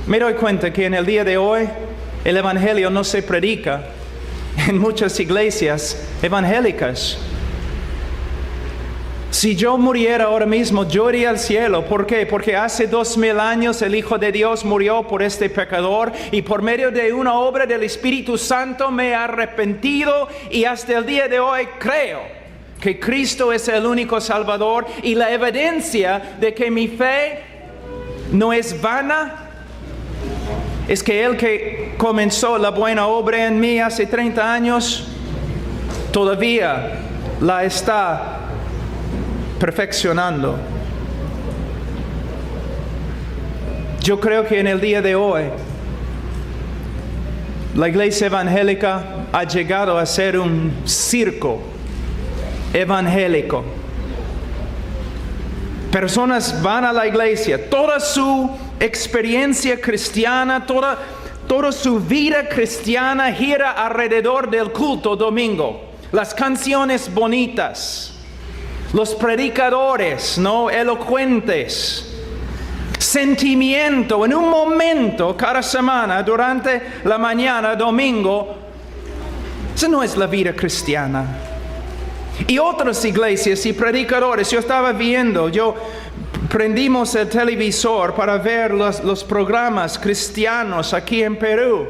Me doy cuenta que en el día de hoy el Evangelio no se predica en muchas iglesias evangélicas. Si yo muriera ahora mismo, yo iría al cielo. ¿Por qué? Porque hace 2000 años el Hijo de Dios murió por este pecador y por medio de una obra del Espíritu Santo me he arrepentido y hasta el día de hoy creo que Cristo es el único Salvador, y la evidencia de que mi fe no es vana es que el que comenzó la buena obra en mí hace 30 años todavía la está perfeccionando. Yo creo que en el día de hoy la iglesia evangélica ha llegado a ser un circo evangélico. Personas van a la iglesia, toda su experiencia cristiana, toda su vida cristiana gira alrededor del culto domingo. Las canciones bonitas, los predicadores, ¿no?, elocuentes, sentimiento en un momento cada semana durante la mañana, domingo. Esa no es la vida cristiana. Y otras iglesias y predicadores, yo estaba viendo, prendimos el televisor para ver los programas cristianos aquí en Perú.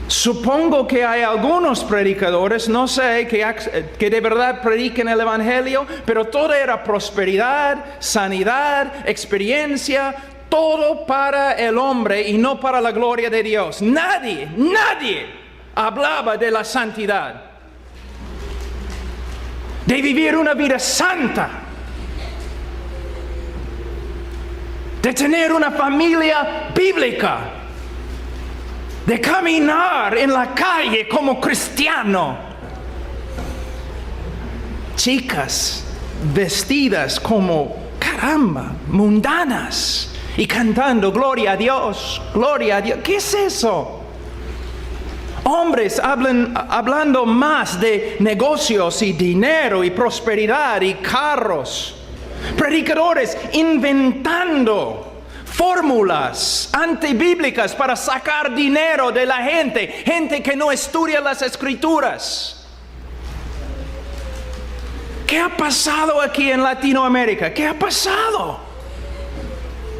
Supongo que hay algunos predicadores, no sé, que de verdad prediquen el Evangelio, pero todo era prosperidad, sanidad, experiencia, todo para el hombre y no para la gloria de Dios. Nadie hablaba de la santidad, de vivir una vida santa, de tener una familia bíblica, de caminar en la calle como cristiano. Chicas vestidas como, caramba, mundanas y cantando gloria a Dios, gloria a Dios. ¿Qué es eso? Hombres hablando más de negocios y dinero y prosperidad y carros. Predicadores inventando fórmulas antibíblicas para sacar dinero de la gente que no estudia las Escrituras. ¿Qué ha pasado aquí en Latinoamérica? ¿Qué ha pasado?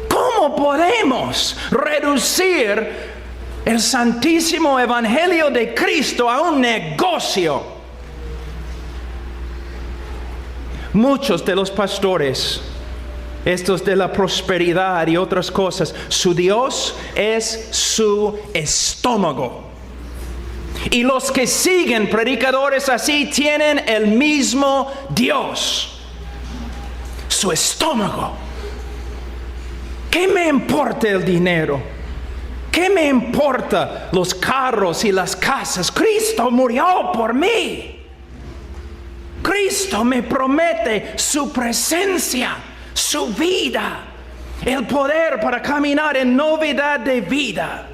¿Cómo podemos reducir el santísimo Evangelio de Cristo a un negocio? Muchos de los pastores, estos de la prosperidad y otras cosas, su Dios es su estómago. Y los que siguen predicadores así tienen el mismo Dios, su estómago. ¿Qué me importa el dinero? ¿Qué me importa los carros y las casas? Cristo murió por mí. Cristo me promete su presencia, su vida, el poder para caminar en novedad de vida.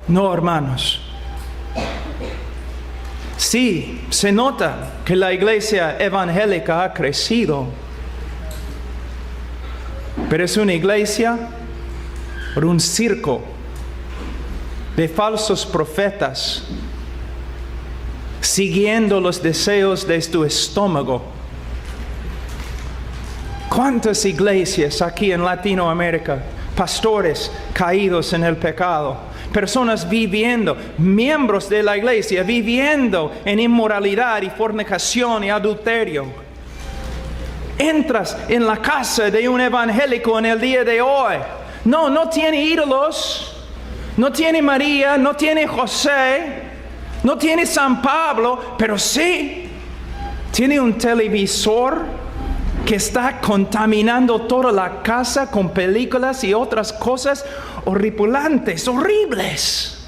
No, hermanos. Sí, se nota que la iglesia evangélica ha crecido, pero es una iglesia por un circo de falsos profetas siguiendo los deseos de tu estómago. ¿Cuántas iglesias aquí en Latinoamérica? Pastores caídos en el pecado, personas viviendo, miembros de la iglesia viviendo en inmoralidad y fornicación y adulterio. Entras en la casa de un evangélico en el día de hoy. No tiene ídolos, no tiene María, no tiene José, no tiene San Pablo, pero sí tiene un televisor que está contaminando toda la casa con películas y otras cosas horripilantes, horribles.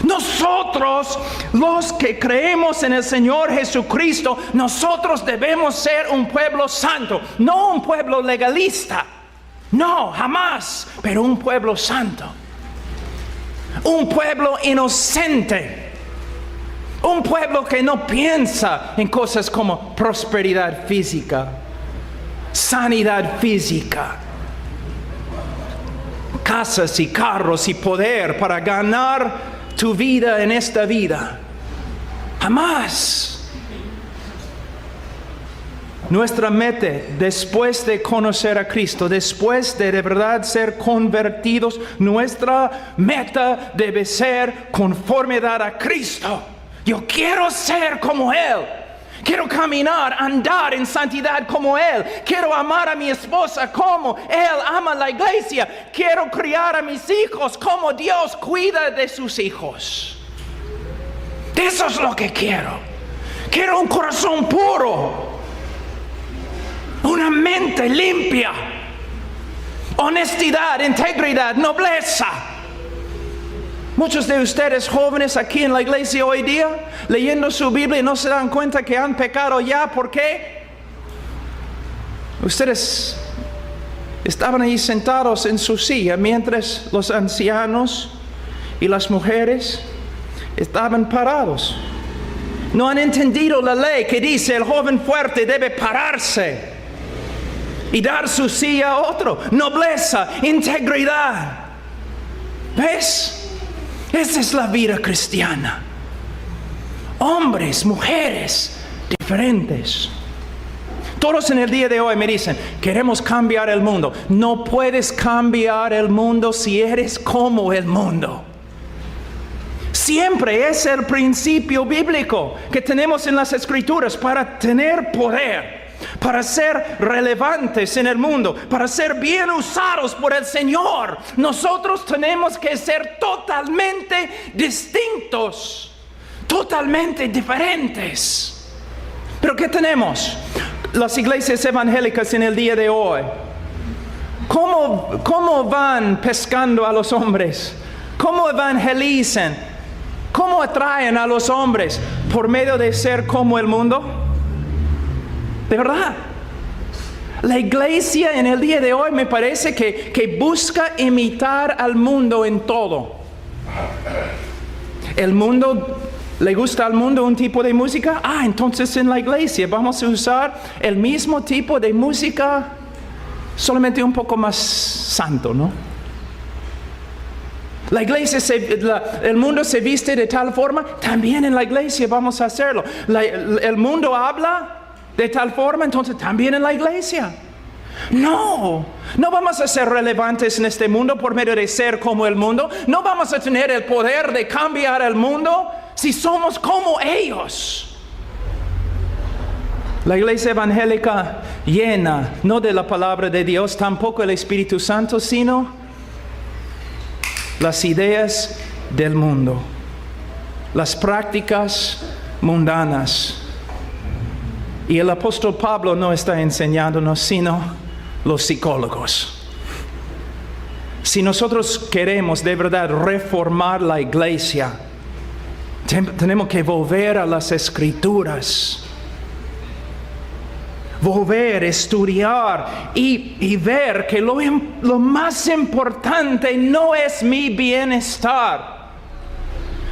Nosotros, los que creemos en el Señor Jesucristo, nosotros debemos ser un pueblo santo, no un pueblo legalista. No, jamás, pero un pueblo santo. Un pueblo inocente. Un pueblo que no piensa en cosas como prosperidad física. sanidad física, casas y carros y poder para ganar tu vida en esta vida. Jamás. Nuestra meta, después de conocer a Cristo, después de verdad ser convertidos, nuestra meta debe ser conformidad a Cristo. Yo quiero ser como Él. Quiero caminar, andar en santidad como Él. Quiero amar a mi esposa como Él ama la iglesia. Quiero criar a mis hijos como Dios cuida de sus hijos. Eso es lo que quiero. Quiero un corazón puro. Una mente limpia, honestidad, integridad, nobleza. Muchos de ustedes jóvenes aquí en la iglesia hoy día, leyendo su Biblia y no se dan cuenta que han pecado ya. ¿Por qué? Ustedes estaban ahí sentados en su silla mientras los ancianos y las mujeres estaban parados. No han entendido la ley que dice el joven fuerte debe pararse y dar su silla a otro. Nobleza, integridad. ¿Ves? Esa es la vida cristiana. Hombres, mujeres, diferentes. Todos en el día de hoy me dicen, queremos cambiar el mundo. No puedes cambiar el mundo si eres como el mundo. Siempre es el principio bíblico que tenemos en las Escrituras para tener poder, para ser relevantes en el mundo, para ser bien usados por el Señor. Nosotros tenemos que ser totalmente distintos, totalmente diferentes. Pero ¿qué tenemos? Las iglesias evangélicas en el día de hoy, ¿cómo van pescando a los hombres? ¿Cómo evangelizan? ¿Cómo atraen a los hombres? ¿Por medio de ser como el mundo? De verdad, la iglesia en el día de hoy me parece que busca imitar al mundo en todo. El mundo, ¿le gusta al mundo un tipo de música? Entonces en la iglesia vamos a usar el mismo tipo de música, solamente un poco más santo, ¿no? La iglesia, el mundo se viste de tal forma, también en la iglesia vamos a hacerlo. El mundo habla de tal forma, entonces también en la iglesia. No vamos a ser relevantes en este mundo por medio de ser como el mundo. No vamos a tener el poder de cambiar el mundo si somos como ellos. La iglesia evangélica llena, no de la palabra de Dios, tampoco el Espíritu Santo, sino las ideas del mundo, las prácticas mundanas. Y el apóstol Pablo no está enseñándonos, sino los psicólogos. Si nosotros queremos de verdad reformar la iglesia, tenemos que volver a las Escrituras. Volver, estudiar y ver que lo más importante no es mi bienestar,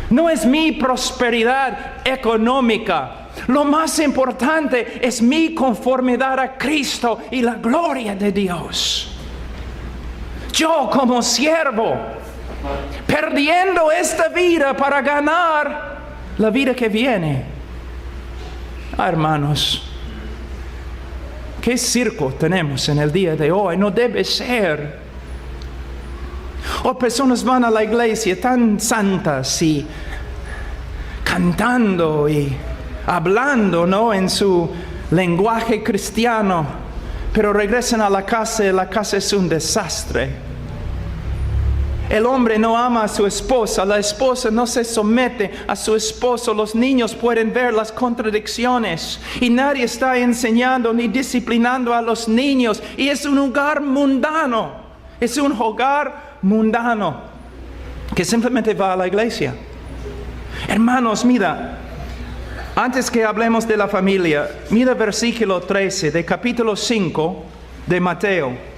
no es mi prosperidad económica. Lo más importante es mi conformidad a Cristo y la gloria de Dios. Yo como siervo, perdiendo esta vida para ganar la vida que viene. Hermanos, ¿qué circo tenemos en el día de hoy? No debe ser. O personas van a la iglesia tan santas y cantando y hablando, ¿no?, en su lenguaje cristiano, pero regresan a la casa y la casa es un desastre. El hombre no ama a su esposa, la esposa no se somete a su esposo, los niños pueden ver las contradicciones y nadie está enseñando ni disciplinando a los niños, y es un hogar mundano, es un hogar mundano que simplemente va a la iglesia. Hermanos, mira, antes que hablemos de la familia, mira versículo 13 de capítulo 5 de Mateo.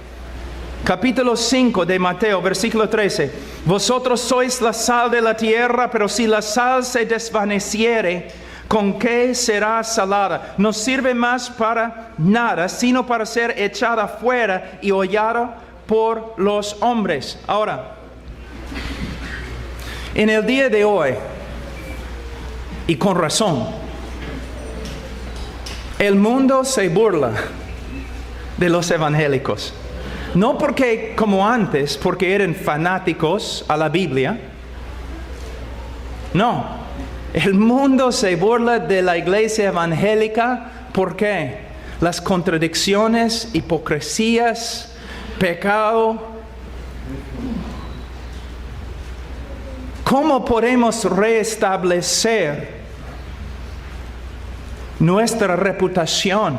Capítulo 5 de Mateo, versículo 13. Vosotros sois la sal de la tierra, pero si la sal se desvaneciere, ¿con qué será salada? No sirve más para nada, sino para ser echada fuera y hollada por los hombres. Ahora, en el día de hoy, y con razón, el mundo se burla de los evangélicos. No porque, como antes, porque eran fanáticos a la Biblia. No, el mundo se burla de la iglesia evangélica. ¿Por qué? Las contradicciones, hipocresías, pecado. ¿Cómo podemos restablecer nuestra reputación?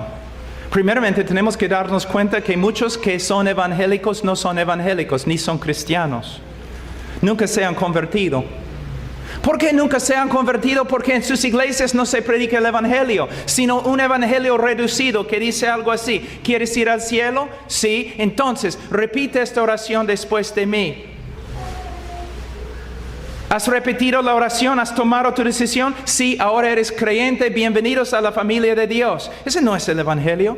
Primeramente tenemos que darnos cuenta que muchos que son evangélicos no son evangélicos, ni son cristianos. Nunca se han convertido. ¿Por qué nunca se han convertido? Porque en sus iglesias no se predica el evangelio, sino un evangelio reducido que dice algo así: ¿quieres ir al cielo? Sí, entonces repite esta oración después de mí. ¿Has repetido la oración? ¿Has tomado tu decisión? Sí, ahora eres creyente. Bienvenidos a la familia de Dios. Ese no es el evangelio.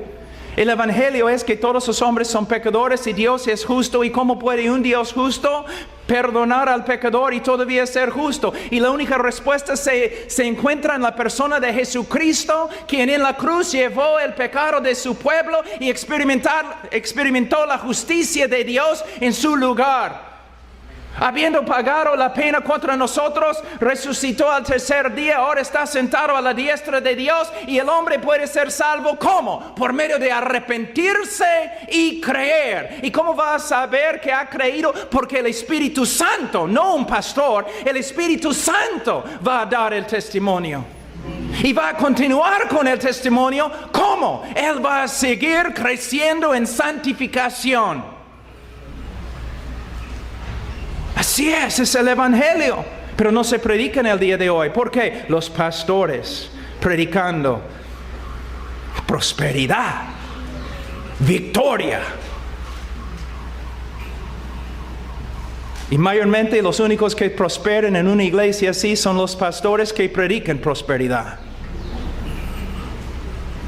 El evangelio es que todos los hombres son pecadores y Dios es justo. ¿Y cómo puede un Dios justo perdonar al pecador y todavía ser justo? Y la única respuesta se encuentra en la persona de Jesucristo, quien en la cruz llevó el pecado de su pueblo y experimentó la justicia de Dios en su lugar. Habiendo pagado la pena contra nosotros, resucitó al tercer día, ahora está sentado a la diestra de Dios, y el hombre puede ser salvo. ¿Cómo? Por medio de arrepentirse y creer. ¿Y cómo va a saber que ha creído? Porque el Espíritu Santo, no un pastor, el Espíritu Santo va a dar el testimonio. Y va a continuar con el testimonio. ¿Cómo? Él va a seguir creciendo en santificación. Así es el evangelio, pero no se predica en el día de hoy. ¿Por qué? Los pastores predicando prosperidad, victoria. Y mayormente los únicos que prosperan en una iglesia así son los pastores que predican prosperidad.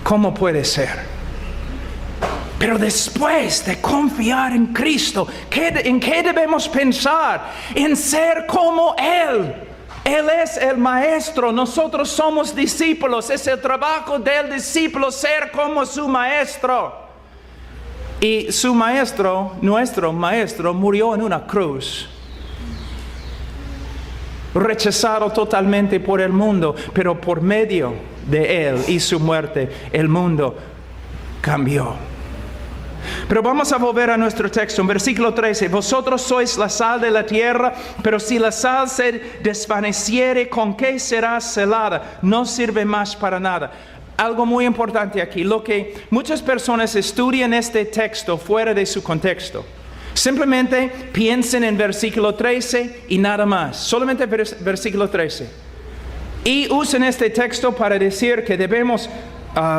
¿Cómo puede ser? Pero después de confiar en Cristo, ¿en qué debemos pensar? En ser como Él. Él es el maestro, nosotros somos discípulos. Es el trabajo del discípulo ser como su maestro. Y su maestro, nuestro maestro, murió en una cruz. Rechazado totalmente por el mundo, pero por medio de Él y su muerte, el mundo cambió. Pero vamos a volver a nuestro texto, en versículo 13. Vosotros sois la sal de la tierra, pero si la sal se desvaneciere, ¿con qué será salada? No sirve más para nada. Algo muy importante aquí, lo que muchas personas estudian este texto fuera de su contexto. Simplemente piensen en versículo 13 y nada más, solamente versículo 13. Y usen este texto para decir que debemos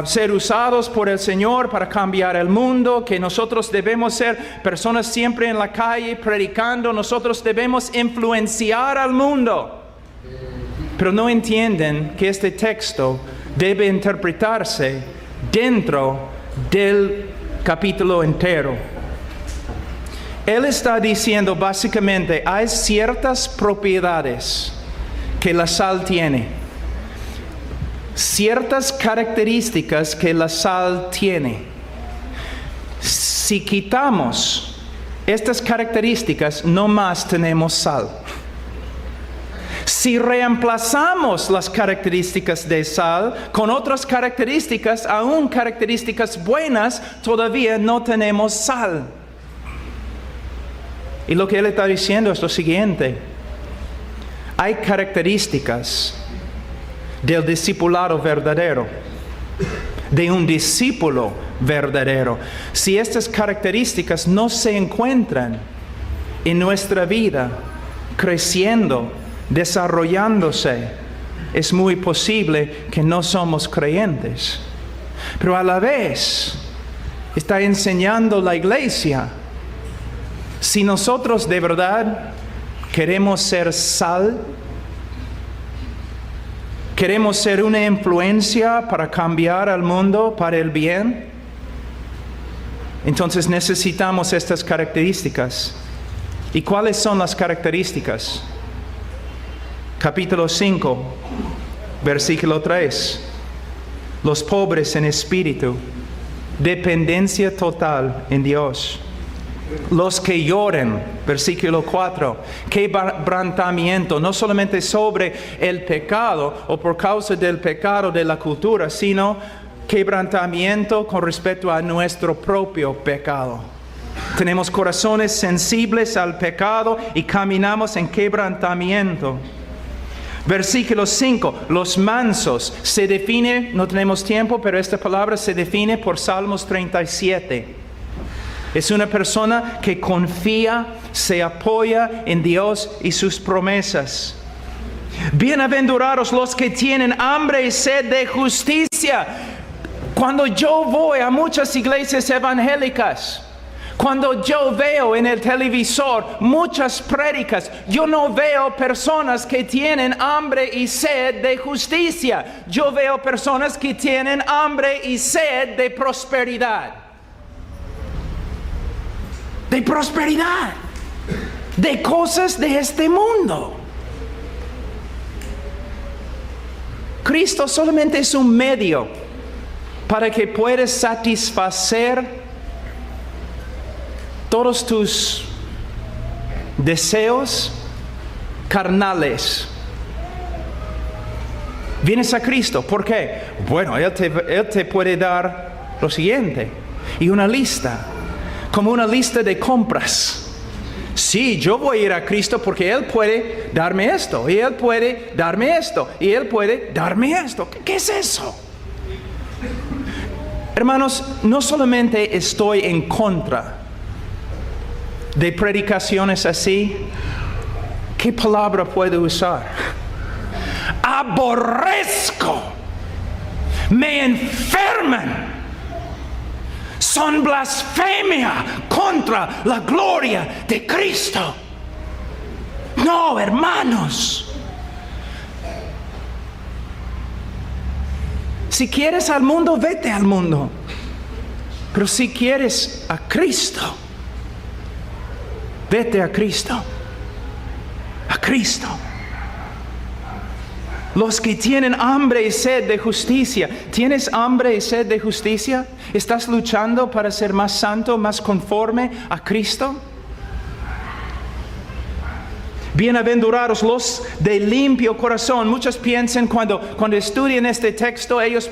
ser usados por el Señor para cambiar el mundo, que nosotros debemos ser personas siempre en la calle predicando, nosotros debemos influenciar al mundo. Pero no entienden que este texto debe interpretarse dentro del capítulo entero. Él está diciendo básicamente, hay ciertas propiedades que la sal tiene. Ciertas características que la sal tiene. Si quitamos estas características, no más tenemos sal. Si reemplazamos las características de sal con otras características, aún características buenas, todavía no tenemos sal. Y lo que él está diciendo es lo siguiente: hay características del discipulado verdadero, de un discípulo verdadero. Si estas características no se encuentran en nuestra vida, creciendo, desarrollándose, es muy posible que no somos creyentes. Pero a la vez, está enseñando la iglesia, si nosotros de verdad queremos ser sal, ¿Queremos ser una influencia para cambiar al mundo para el bien? Entonces necesitamos estas características. ¿Y cuáles son las características? Capítulo 5, versículo 3. Los pobres en espíritu, dependencia total en Dios. Los que lloren, versículo 4, quebrantamiento, no solamente sobre el pecado o por causa del pecado de la cultura, sino quebrantamiento con respecto a nuestro propio pecado. Tenemos corazones sensibles al pecado y caminamos en quebrantamiento. Versículo 5, los mansos se define, no tenemos tiempo, pero esta palabra se define por Salmos 37. Es una persona que confía, se apoya en Dios y sus promesas. Bienaventurados los que tienen hambre y sed de justicia. Cuando yo voy a muchas iglesias evangélicas, cuando yo veo en el televisor muchas prédicas, yo no veo personas que tienen hambre y sed de justicia. Yo veo personas que tienen hambre y sed de prosperidad. De prosperidad. De cosas de este mundo. Cristo solamente es un medio para que puedas satisfacer todos tus deseos carnales. Vienes a Cristo, ¿por qué? Bueno, Él te puede dar lo siguiente, y una lista, como una lista de compras. Sí, yo voy a ir a Cristo porque Él puede darme esto, y Él puede darme esto, y Él puede darme esto. ¿Qué es eso? Hermanos, no solamente estoy en contra de predicaciones así, ¿qué palabra puedo usar? Aborrezco, me enferman, son blasfemia contra la gloria de Cristo. No, hermanos. Si quieres al mundo, vete al mundo. Pero si quieres a Cristo, vete a Cristo. A Cristo. Los que tienen hambre y sed de justicia. ¿Tienes hambre y sed de justicia? ¿Estás luchando para ser más santo, más conforme a Cristo? Bienaventurados los de limpio corazón. Muchos piensan cuando estudian este texto, ellos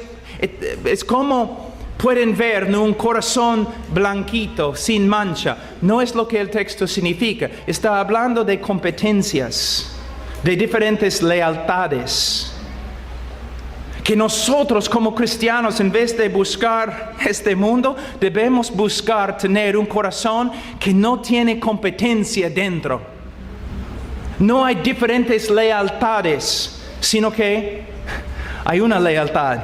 es como pueden ver un corazón blanquito, sin mancha. No es lo que el texto significa. Está hablando de competencias, de diferentes lealtades. Que nosotros como cristianos, en vez de buscar este mundo, debemos buscar tener un corazón que no tiene competencia dentro. No hay diferentes lealtades, sino que hay una lealtad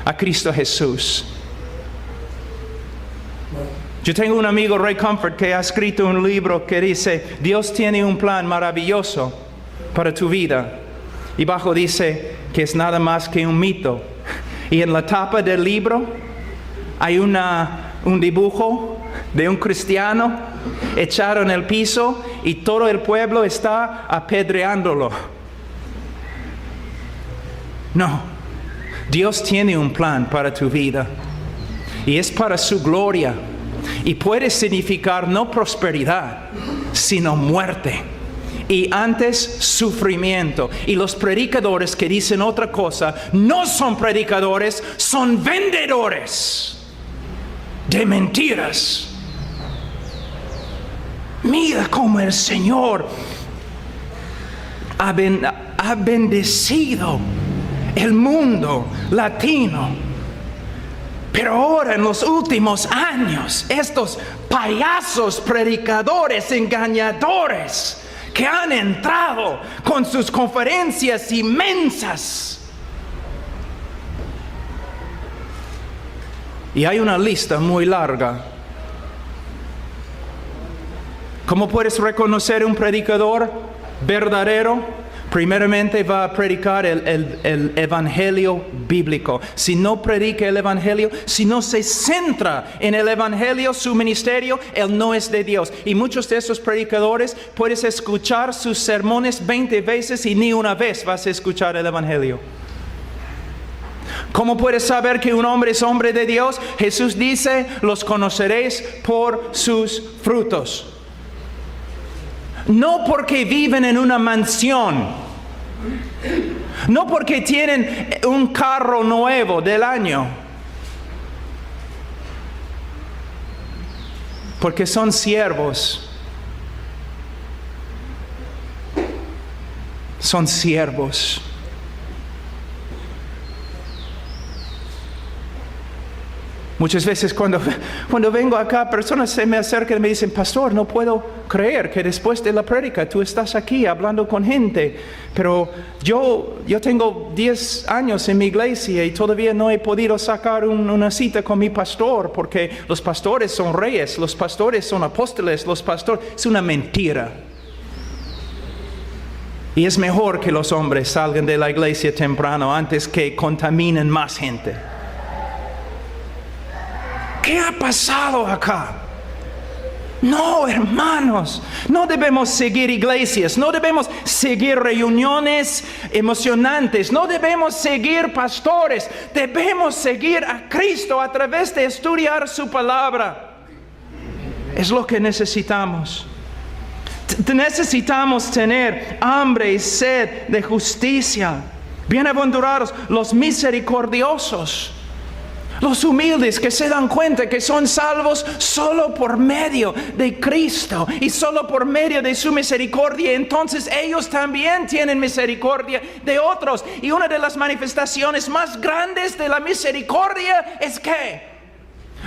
a Cristo Jesús. Yo tengo un amigo, Ray Comfort, que ha escrito un libro que dice, Dios tiene un plan maravilloso para tu vida. Y bajo dice que es nada más que un mito. Y en la tapa del libro hay un dibujo de un cristiano echado en el piso y todo el pueblo está apedreándolo. No, Dios tiene un plan para tu vida y es para su gloria y puede significar no prosperidad, sino muerte y antes sufrimiento. Y los predicadores que dicen otra cosa no son predicadores, son vendedores de mentiras. Mira cómo el Señor ha bendecido el mundo latino. Pero ahora en los últimos años, estos payasos predicadores engañadores que han entrado con sus conferencias inmensas. Y hay una lista muy larga. ¿Cómo puedes reconocer un predicador verdadero? Primeramente va a predicar el evangelio bíblico. Si no predica el evangelio, si no se centra en el evangelio, su ministerio, él no es de Dios. Y muchos de esos predicadores puedes escuchar sus sermones 20 veces y ni una vez vas a escuchar el evangelio. ¿Cómo puedes saber que un hombre es hombre de Dios? Jesús dice, los conoceréis por sus frutos. No porque viven en una mansión, no porque tienen un carro nuevo del año, porque son siervos. Son siervos. Muchas veces cuando vengo acá, personas se me acercan y me dicen, pastor, no puedo creer que después de la prédica tú estás aquí hablando con gente, pero yo tengo 10 años en mi iglesia y todavía no he podido sacar una cita con mi pastor, porque los pastores son reyes, los pastores son apóstoles, los pastores... Es una mentira. Y es mejor que los hombres salgan de la iglesia temprano antes que contaminen más gente. ¿Qué ha pasado acá? No, hermanos, no debemos seguir iglesias, no debemos seguir reuniones emocionantes, no debemos seguir pastores, debemos seguir a Cristo a través de estudiar su palabra. Es lo que necesitamos. Necesitamos tener hambre y sed de justicia. Bienaventurados los misericordiosos. Los humildes que se dan cuenta que son salvos solo por medio de Cristo y solo por medio de su misericordia. Entonces ellos también tienen misericordia de otros. Y una de las manifestaciones más grandes de la misericordia es que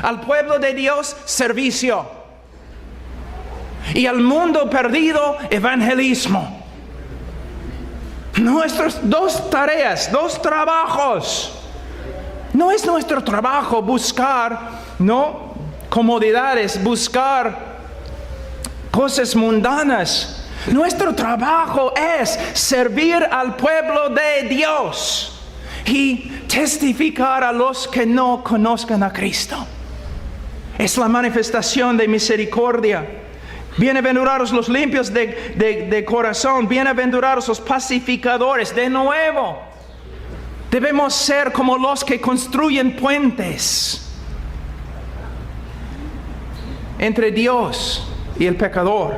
al pueblo de Dios, servicio. Y al mundo perdido, evangelismo. Nuestras dos tareas, dos trabajos. No es nuestro trabajo buscar, ¿no?, comodidades, buscar cosas mundanas. Nuestro trabajo es servir al pueblo de Dios y testificar a los que no conozcan a Cristo. Es la manifestación de misericordia. Bienaventurados los limpios de corazón, bienaventurados los pacificadores. De nuevo, debemos ser como los que construyen puentes entre Dios y el pecador,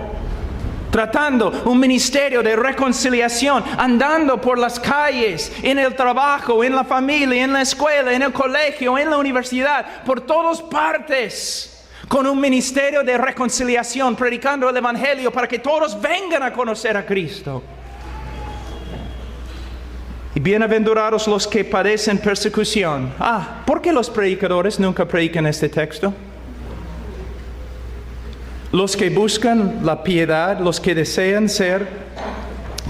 tratando un ministerio de reconciliación, andando por las calles, en el trabajo, en la familia, en la escuela, en el colegio, en la universidad, por todas partes, con un ministerio de reconciliación, predicando el evangelio para que todos vengan a conocer a Cristo. Y bienaventurados los que padecen persecución. ¿Por qué los predicadores nunca predican este texto? Los que buscan la piedad, los que desean ser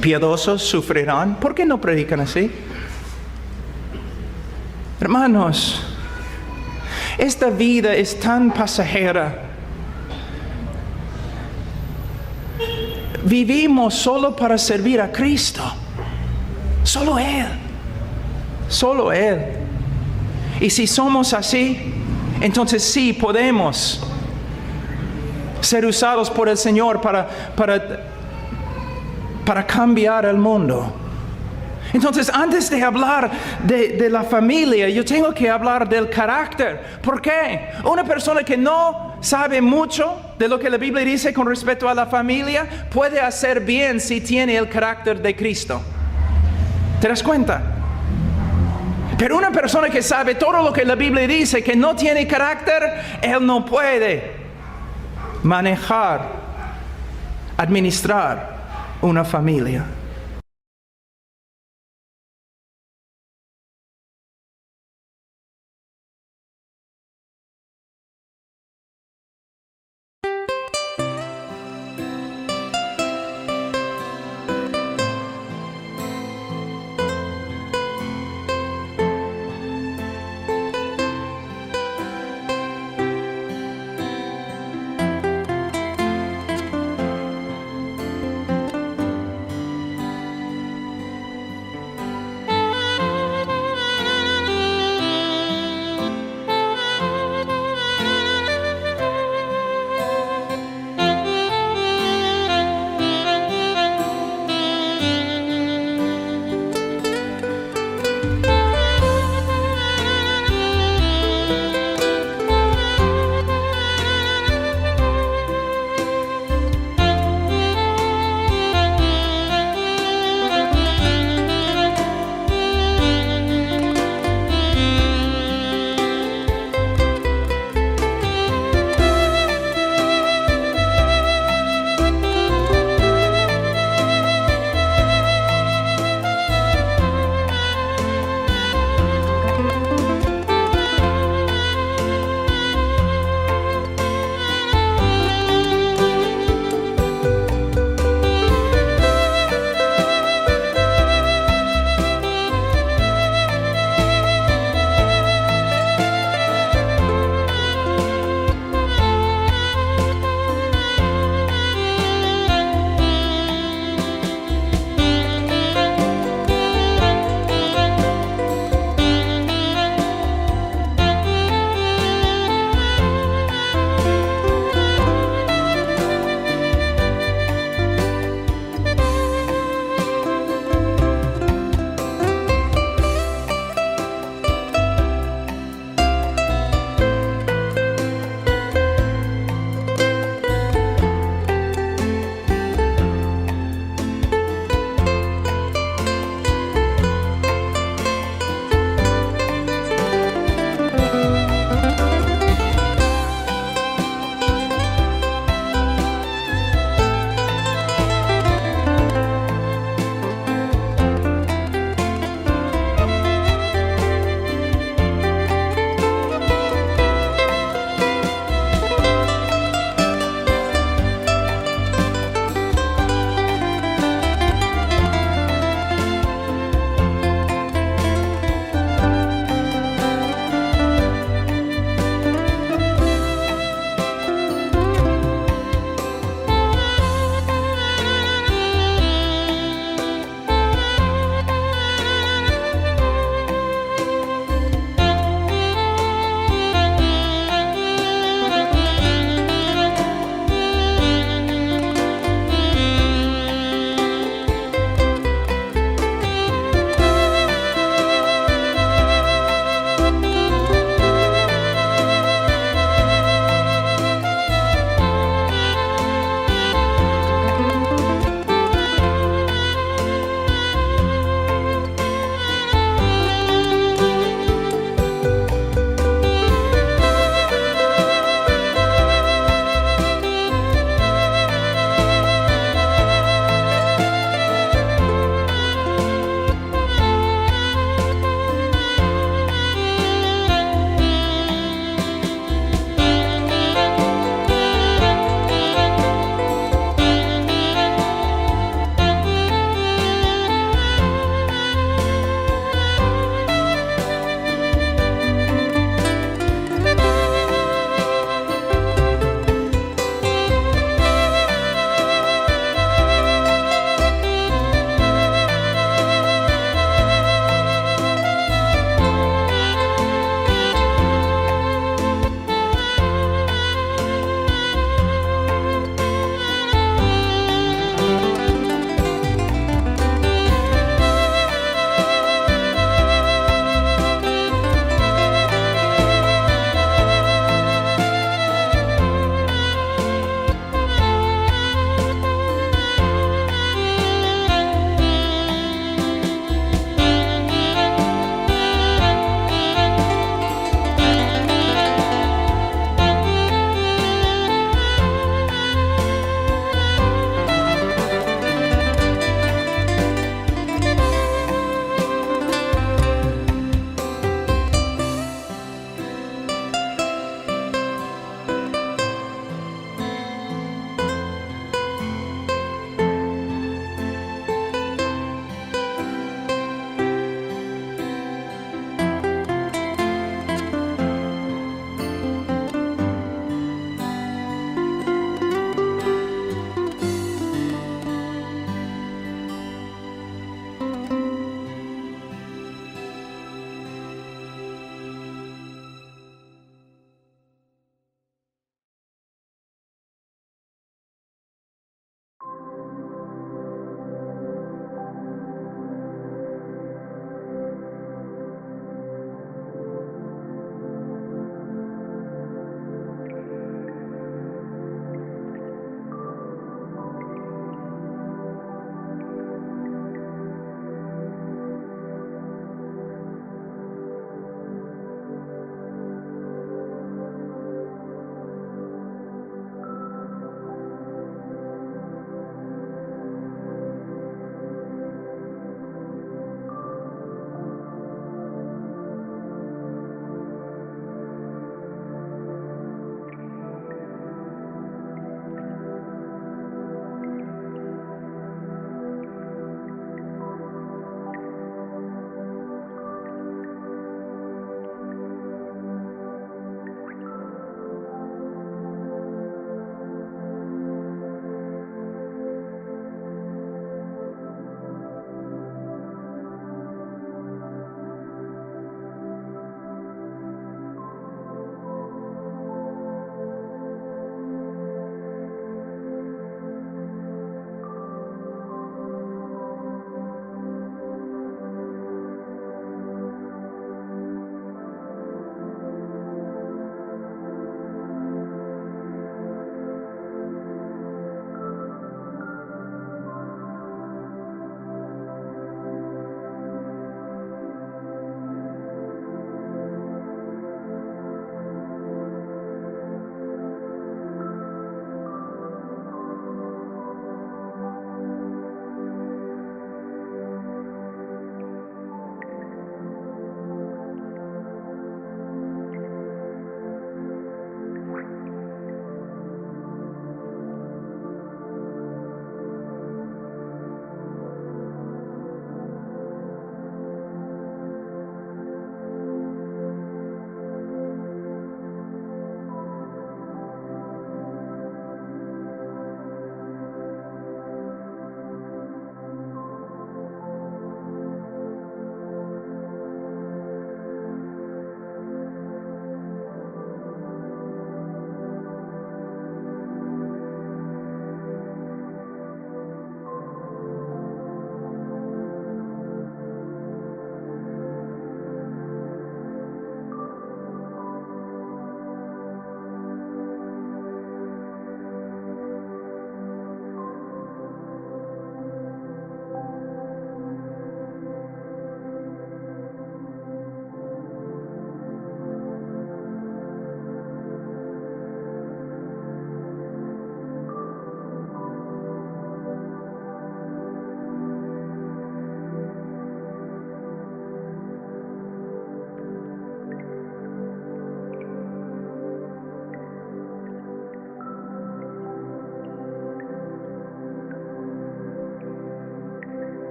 piadosos, sufrirán. ¿Por qué no predican así? Hermanos, esta vida es tan pasajera. Vivimos solo para servir a Cristo. Solo Él. Solo Él. Y si somos así, entonces sí podemos ser usados por el Señor para cambiar el mundo. Entonces, antes de hablar de la familia, yo tengo que hablar del carácter. ¿Por qué? Una persona que no sabe mucho de lo que la Biblia dice con respecto a la familia, puede hacer bien si tiene el carácter de Cristo. ¿Te das cuenta? Pero una persona que sabe todo lo que la Biblia dice, que no tiene carácter, él no puede manejar, administrar una familia.